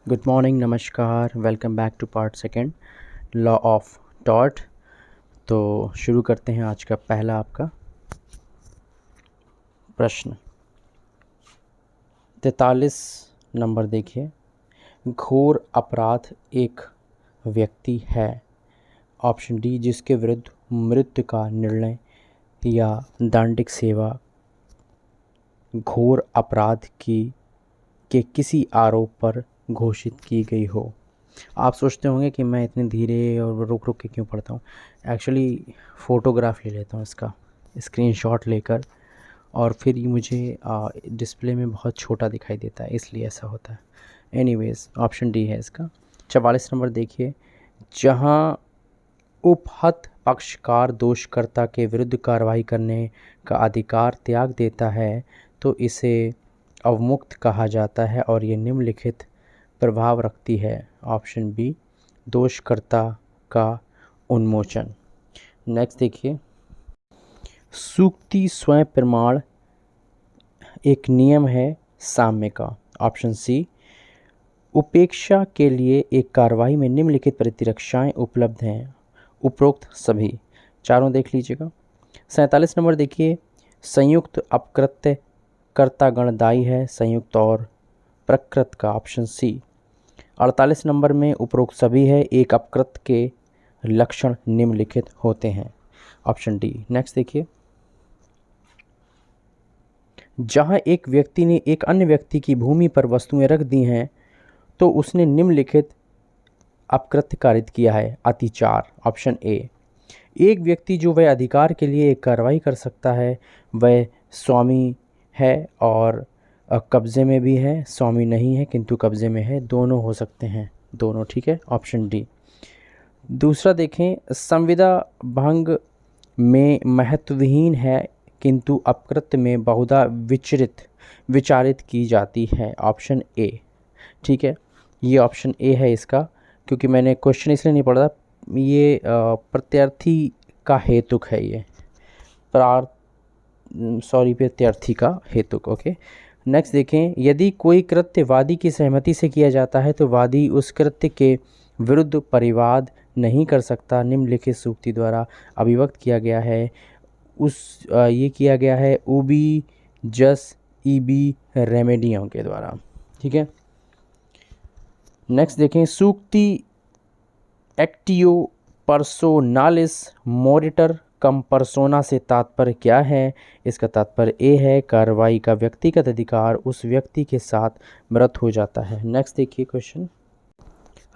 Good morning, नमस्कार, welcome back to part second, law of tort. तो शुरू करते हैं आज का पहला आपका प्रश्न। 43 नंबर देखिए। घोर अपराध एक व्यक्ति है, ऑप्शन डी, जिसके विरुद्ध मृत्यु का निर्णय या दंडिक सेवा घोर अपराध के किसी आरोप पर घोषित की गई हो। आप सोचते होंगे कि मैं इतने धीरे और रुक रुक के क्यों पढ़ता हूँ। एक्चुअली फ़ोटोग्राफ ले लेता हूँ इसका, स्क्रीनशॉट लेकर, और फिर ये मुझे डिस्प्ले में बहुत छोटा दिखाई देता है, इसलिए ऐसा होता है। एनीवेज, ऑप्शन डी है इसका। 44 नंबर देखिए। जहाँ उपहत पक्षकार दोषकर्ता के विरुद्ध कार्रवाई करने का अधिकार त्याग देता है तो इसे अवमुक्त कहा जाता है और ये निम्नलिखित प्रभाव रखती है। ऑप्शन बी, दोषकर्ता का उन्मोचन। नेक्स्ट देखिए। सूक्ति स्वयं प्रमाण एक नियम है साम्य का। ऑप्शन सी, उपेक्षा के लिए एक कार्रवाई में निम्नलिखित प्रतिरक्षाएं उपलब्ध हैं, उपरोक्त सभी। चारों देख लीजिएगा। 47 नंबर देखिए। संयुक्त अपकृत्य कर्तागण दायी है, संयुक्त और प्रकृत का। Option C. 48 नंबर में उपरोक्त सभी है, एक अपकृत के लक्षण निम्नलिखित होते हैं। Option D. नेक्स्ट देखिए। जहां एक व्यक्ति ने एक अन्य व्यक्ति की भूमि पर वस्तुएं रख दी हैं तो उसने निम्नलिखित अपकृत्य कारित किया है, अतिचार। Option A. एक व्यक्ति जो वह अधिकार के लिए एक कार्रवाई कर सकता है वह स्वामी है और कब्जे में भी है, स्वामी नहीं है किंतु कब्जे में है, दोनों हो सकते हैं, दोनों ठीक है। Option D. दूसरा देखें, संविदा भंग में महत्वहीन है किंतु अपकृत्य में बहुधा विचारित की जाती है। ऑप्शन ए ठीक है, ये ऑप्शन ए है इसका, क्योंकि मैंने क्वेश्चन इसलिए नहीं पढ़ा, ये प्रत्यार्थी का हेतुक है, ये प्रत्यार्थी का हेतुक। ओके। नेक्स्ट देखें। यदि कोई कृत्य वादी की सहमति से किया जाता है तो वादी उस कृत्य के विरुद्ध परिवाद नहीं कर सकता, निम्नलिखित सूक्ति द्वारा अभिव्यक्त किया गया है। ये किया गया है उबी जस ईबी रेमेडियम के द्वारा, ठीक है। नेक्स्ट देखें। सूक्ति एक्टियो पर्सोनालिस मोरिटर कम पर्सोना से तात्पर्य क्या है? इसका तात्पर्य ए है, कार्रवाई का व्यक्तिगत अधिकार उस व्यक्ति के साथ मृत हो जाता है। नेक्स्ट देखिए क्वेश्चन।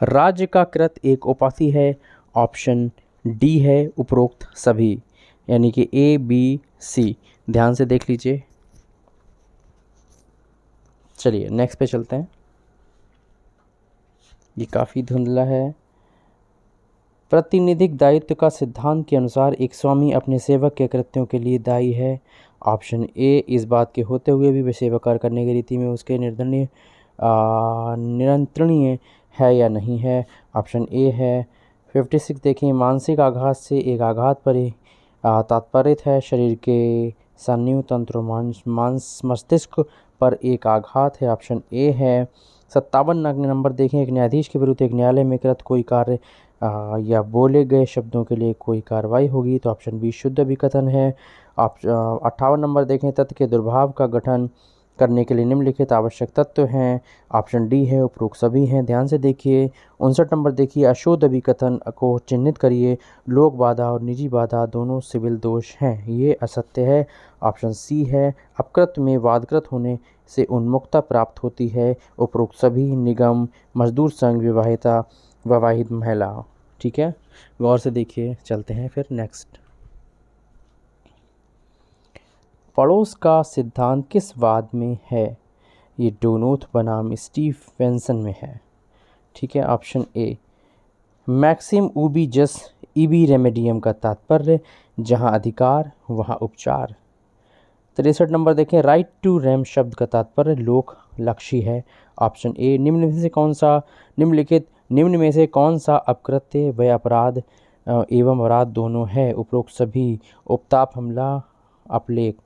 राज्य का कृत एक उपाधि है, ऑप्शन डी है उपरोक्त सभी, यानी कि ए बी सी। ध्यान से देख लीजिए। चलिए नेक्स्ट पे चलते हैं, ये काफ़ी धुंधला है। प्रातिनिधिक दायित्व का सिद्धांत के अनुसार एक स्वामी अपने सेवक के कृत्यों के लिए दायी है। Option A. इस बात के होते हुए भी वह सेवा कार्य करने की रीति में उसके नियंत्रणीय है या नहीं है। ऑप्शन ए है। 56 देखें। मानसिक आघात से एक आघात पर ही तात्पर्य है, शरीर के स्नायु तंत्र मांस मस्तिष्क पर एक आघात है। ऑप्शन ए है। 57 नंबर देखें। एक न्यायाधीश के विरुद्ध एक न्यायालय में कृत कोई कार्य या बोले गए शब्दों के लिए कोई कार्रवाई होगी, तो ऑप्शन बी शुद्ध अभिकथन है। 58 नंबर देखें। तथ्य के दुर्भाव का गठन करने के लिए निम्नलिखित आवश्यक तत्व हैं, ऑप्शन डी है, उपरोक्त सभी हैं। ध्यान से देखिए। 59 नंबर देखिए। अशुद्ध अभिकथन को चिन्हित करिए। लोक बाधा और निजी बाधा दोनों सिविल दोष हैं, ये असत्य है। ऑप्शन सी है। अपकृत में वादकृत होने से उन्मुक्ता प्राप्त होती है, उपरोक्त सभी। निगम, मजदूर संघ, विवाहित महिला, ठीक है। गौर से देखिए। चलते हैं फिर नेक्स्ट। पड़ोस का सिद्धांत किस वाद में है? ये डोनोथ बनाम स्टीफेंसन में है, ठीक है। Option A. मैक्सिम उबी जस इबी रेमेडियम का तात्पर्य जहां अधिकार वहां उपचार। 63 नंबर देखें। राइट टू रेम शब्द का तात्पर्य लोक लक्षी है। Option A. निम्न में से कौन सा अपकृत्य व अपराध एवं अपराध दोनों है, उपरोक्त सभी। उपताप, हमला, अपलेख।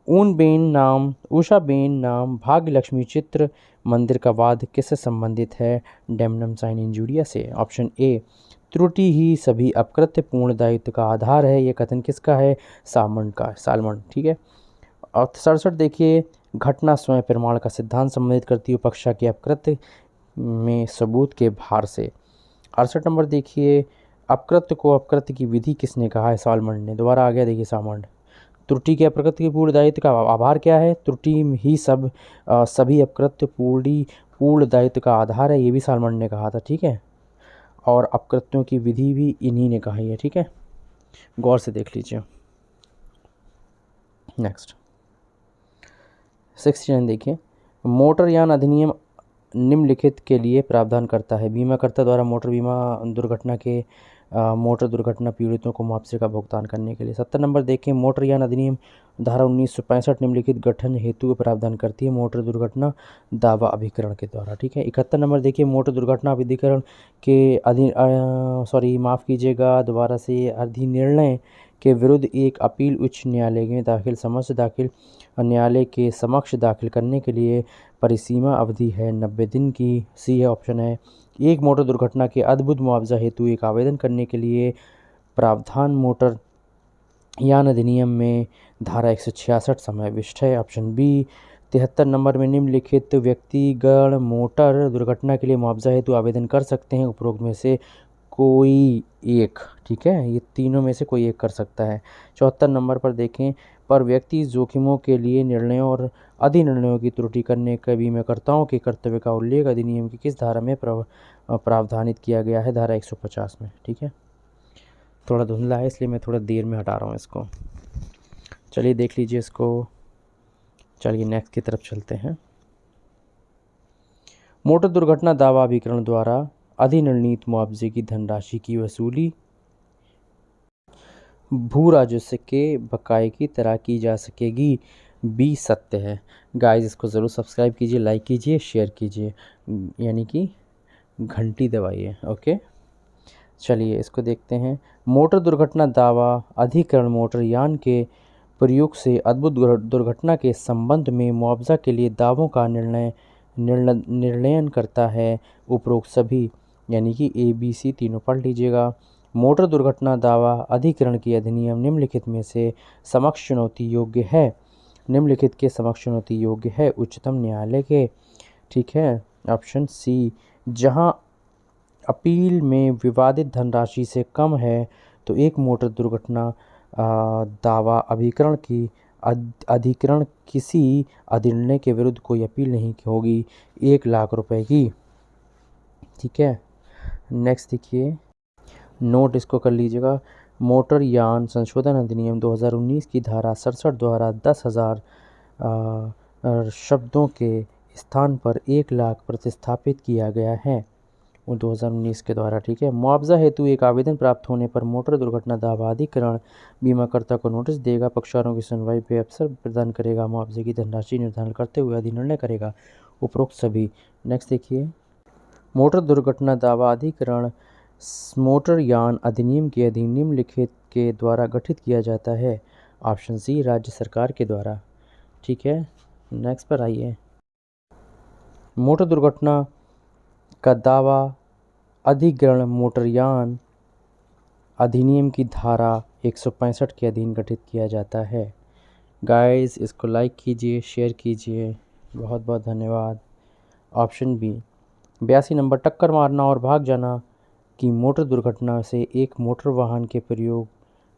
उषाबेन नाम भाग्य लक्ष्मी चित्र मंदिर का वाद किससे संबंधित है? डेमनम साइन इंजूरिया से। ऑप्शन ए, त्रुटि ही सभी अपकृत्य पूर्ण दायित्व का आधार है। ये कथन किसका है? सालमन। ठीक है। और 67 देखिए, घटना स्वयं प्रमाण का सिद्धांत संबंधित करती है पक्षा के अपकृत्य में सबूत के भार से। 68 नंबर देखिए, अपकृत्य को अपकृत्य की विधि किसने कहा है? सालमन ने। दोबारा आ गया देखिए सालमन। त्रुटि के अपकृत्य के पूर्ण दायित्व का आधार क्या है? त्रुटि ही सभी अपकृत्य पूर्ण दायित्व का आधार है। ये भी सालमन ने कहा था। ठीक है। और अपकृत्यों की विधि भी इन्हीं ने कही है। ठीक है, गौर से देख लीजिए। नेक्स्ट 69 देखिए, मोटरयान अधिनियम निम्नलिखित के लिए प्रावधान करता है? बीमाकर्ता द्वारा मोटर दुर्घटना पीड़ितों को मुआवजे का भुगतान करने के लिए। 70 नंबर देखें, मोटरयान अधिनियम धारा 1965 निम्नलिखित गठन हेतु प्रावधान करती है? मोटर दुर्घटना दावा अभिकरण के द्वारा। ठीक है। 71 नंबर देखिए, मोटर दुर्घटना अभिकरण के अधिनिर्णय के विरुद्ध एक अपील उच्च न्यायालय में न्यायालय के समक्ष दाखिल करने के लिए परिसीमा अवधि है 90 दिन की। सी है ऑप्शन है। एक मोटर दुर्घटना के अद्भुत मुआवजा हेतु एक आवेदन करने के लिए प्रावधान मोटर यान अधिनियम में धारा 166 समाविष्ट है। Option B. 73 नंबर में, निम्नलिखित व्यक्तिगण मोटर दुर्घटना के लिए मुआवजा हेतु आवेदन कर सकते हैं उपरोक्त में से कोई एक। ठीक है, ये तीनों में से कोई एक कर सकता है। 74 नंबर पर देखें, पर व्यक्ति जोखिमों के लिए निर्णयों और अधिनिर्णयों की त्रुटि करने के बीमाकर्ताओं के कर्तव्य का उल्लेख अधिनियम की किस धारा में प्रावधानित किया गया है? धारा 150 में। ठीक है, थोड़ा धुंधला है इसलिए मैं थोड़ा देर में हटा रहा हूँ इसको। चलिए देख लीजिए इसको। चलिए नेक्स्ट की तरफ चलते हैं। मोटर दुर्घटना दावा अभिकरण द्वारा अधिनिर्णीत मुआवजे की धनराशि की वसूली भू राजस्व के बकाये की तरह की जा सकेगी। बी सत्य है। गाइस, इसको ज़रूर सब्सक्राइब कीजिए, लाइक कीजिए, शेयर कीजिए, यानी कि घंटी दबाइए। ओके, चलिए इसको देखते हैं। मोटर दुर्घटना दावा अधिकरण मोटरयान के प्रयोग से अद्भुत दुर्घटना के संबंध में मुआवजा के लिए दावों का निर्णयन करता है उपरोक्त सभी, यानी कि ए बी सी तीनों पढ़ लीजिएगा। मोटर दुर्घटना दावा अधिकरण की अधिनियम निम्नलिखित में से समक्ष चुनौती योग्य है? निम्नलिखित के समक्ष चुनौती योग्य है उच्चतम न्यायालय के। ठीक है। ऑप्शन सी, जहां अपील में विवादित धनराशि से कम है तो एक मोटर दुर्घटना दावा अधिकरण किसी अधिनिर्णय के विरुद्ध कोई अपील नहीं होगी 1 लाख रुपए की। ठीक है। नेक्स्ट देखिए, नोट इसको कर लीजिएगा। मोटर यान संशोधन अधिनियम 2019 की धारा 67 द्वारा 10,000 शब्दों के स्थान पर 1 लाख प्रतिस्थापित किया गया है 2019 के द्वारा। ठीक है। मुआवजा हेतु एक आवेदन प्राप्त होने पर मोटर दुर्घटना दावा अधिकरण बीमाकर्ता को नोटिस देगा, पक्षकारों की सुनवाई पे अवसर प्रदान करेगा, मुआवजे की धनराशि निर्धारण करते हुए अधिनिर्णय करेगा उपरोक्त सभी। नेक्स्ट देखिए, मोटर दुर्घटना दावा अधिकरण मोटरयान अधिनियम के अधीन निम्नलिखित के द्वारा गठित किया जाता है? ऑप्शन सी, राज्य सरकार के द्वारा। ठीक है। नेक्स्ट पर आइए। मोटर दुर्घटना का दावा अधिग्रहण मोटरयान अधिनियम की धारा 165 के अधीन गठित किया जाता है। गाइस, इसको लाइक कीजिए, शेयर कीजिए। बहुत बहुत धन्यवाद। Option B. 82 नंबर, टक्कर मारना और भाग जाना की मोटर दुर्घटना से एक मोटर वाहन के प्रयोग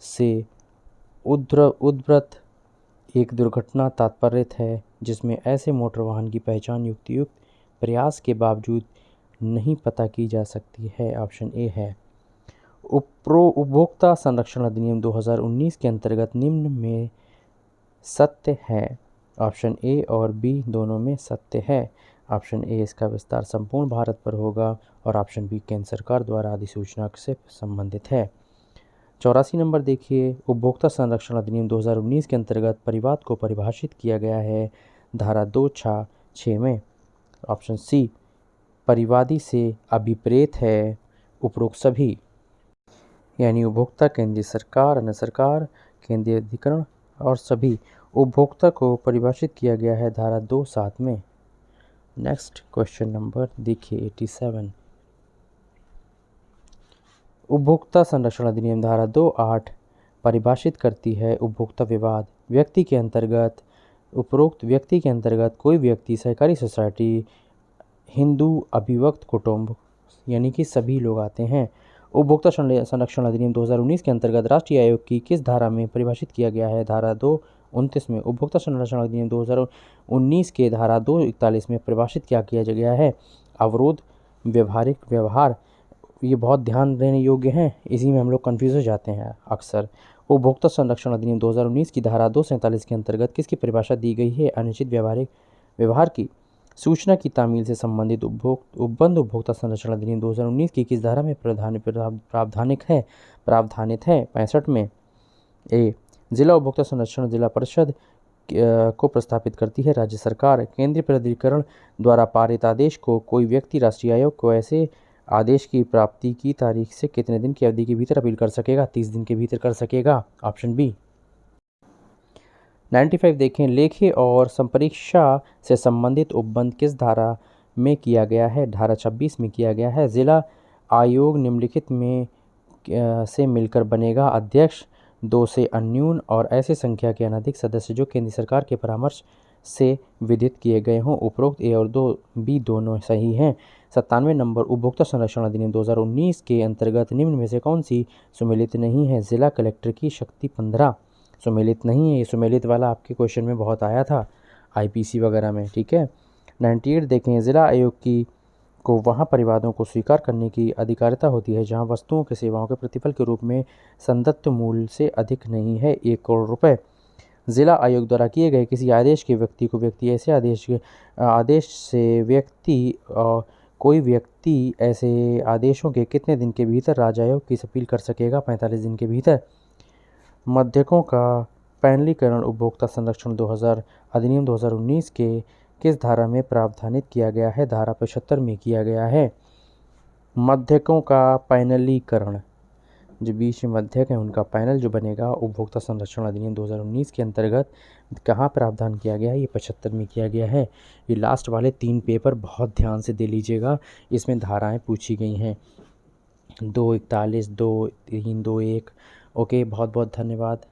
से उद्भूत एक दुर्घटना तात्पर्यत है जिसमें ऐसे मोटर वाहन की पहचान युक्त प्रयास के बावजूद नहीं पता की जा सकती है। ऑप्शन ए है। उपभोक्ता संरक्षण अधिनियम 2019 के अंतर्गत निम्न में सत्य है? ऑप्शन ए और बी दोनों में सत्य है। ऑप्शन ए, इसका विस्तार संपूर्ण भारत पर होगा, और ऑप्शन बी, केंद्र सरकार द्वारा अधिसूचना से संबंधित है। 84 नंबर देखिए, उपभोक्ता संरक्षण अधिनियम 2019 के अंतर्गत परिवाद को परिभाषित किया गया है धारा 2(6) में। ऑप्शन सी, परिवादी से अभिप्रेत है उपरोक्त सभी, यानी उपभोक्ता, केंद्रीय सरकार, अन्य सरकार, केंद्रीय अधिकरण और सभी उपभोक्ता को परिभाषित किया गया है धारा 2(7) में। नेक्स्ट क्वेश्चन नंबर देखिए 87। उपभोक्ता संरक्षण अधिनियम धारा 2(8) परिभाषित करती है उपभोक्ता विवाद। व्यक्ति के अंतर्गत उपरोक्त व्यक्ति के अंतर्गत कोई व्यक्ति, सहकारी सोसाइटी, हिंदू अभिव्यक्त कुटुंब यानी कि सभी लोग आते हैं। उपभोक्ता संरक्षण अधिनियम 2019 के अंतर्गत राष्ट्रीय आयोग की किस धारा में परिभाषित किया गया है? धारा 2(29) में। उपभोक्ता संरक्षण अधिनियम 2019 के धारा 2(41) में परिभाषित क्या किया गया है? अवरोध, व्यवहारिक व्यवहार। ये बहुत ध्यान देने योग्य हैं, इसी में हम लोग कन्फ्यूज हो जाते हैं अक्सर। उपभोक्ता संरक्षण अधिनियम 2019 की धारा 247 के अंतर्गत किसकी परिभाषा दी गई है? अनुचित व्यवहारिक व्यवहार की। सूचना की तामील से संबंधित उपबंध उपभोक्ता संरक्षण अधिनियम 2019 की किस धारा में प्रावधानित है? 65 में। ए, जिला उपभोक्ता संरक्षण जिला परिषद को प्रस्तावित करती है राज्य सरकार। केंद्रीय प्राधिकरण द्वारा पारित आदेश को कोई व्यक्ति राष्ट्रीय आयोग को ऐसे आदेश की प्राप्ति की तारीख से कितने दिन की अवधि के भीतर अपील कर सकेगा? 30 दिन के भीतर कर सकेगा। Option B. 95 देखें, लेखे और संपरीक्षा से संबंधित उपबंध किस धारा में किया गया है? धारा 26 में किया गया है। जिला आयोग निम्नलिखित में से मिलकर बनेगा? अध्यक्ष, 2 से अन्यून और ऐसे संख्या के अनधिक सदस्य जो केंद्र सरकार के परामर्श से विधित किए गए हों। उपरोक्त ए और बी दोनों सही हैं। 97 नंबर, उपभोक्ता संरक्षण अधिनियम 2019 के अंतर्गत निम्न में से कौन सी सुमेलित नहीं है? जिला कलेक्टर की शक्ति 15 सुमेलित नहीं है। ये सुमेलित वाला आपके क्वेश्चन में बहुत आया था आईपीसी वगैरह में, ठीक है। 98 देखें, जिला आयोग की को वहाँ परिवादों को स्वीकार करने की अधिकारिता होती है जहाँ वस्तुओं के सेवाओं के प्रतिफल के रूप में संदत्त मूल्य से अधिक नहीं है 1 करोड़ रुपए। जिला आयोग द्वारा किए गए किसी आदेश के व्यक्ति को व्यक्ति ऐसे आदेश से कोई व्यक्ति ऐसे आदेशों के कितने दिन के भीतर राज्य आयोग की अपील कर सकेगा? 45 दिन के भीतर। मध्यकों का पैनलीकरण उपभोक्ता संरक्षण अधिनियम 2019 के किस धारा में प्रावधानित किया गया है? धारा 75 में किया गया है। मध्यकों का पैनलीकरण, जो बीच में मध्यक हैं उनका पैनल जो बनेगा, उपभोक्ता संरक्षण अधिनियम 2019 के अंतर्गत कहाँ प्रावधान किया गया है? ये 75 में किया गया है। ये लास्ट वाले 3 पेपर बहुत ध्यान से दे लीजिएगा, इसमें धाराएं पूछी गई हैं 241, 2, 3, 2, 1। ओके, बहुत बहुत धन्यवाद।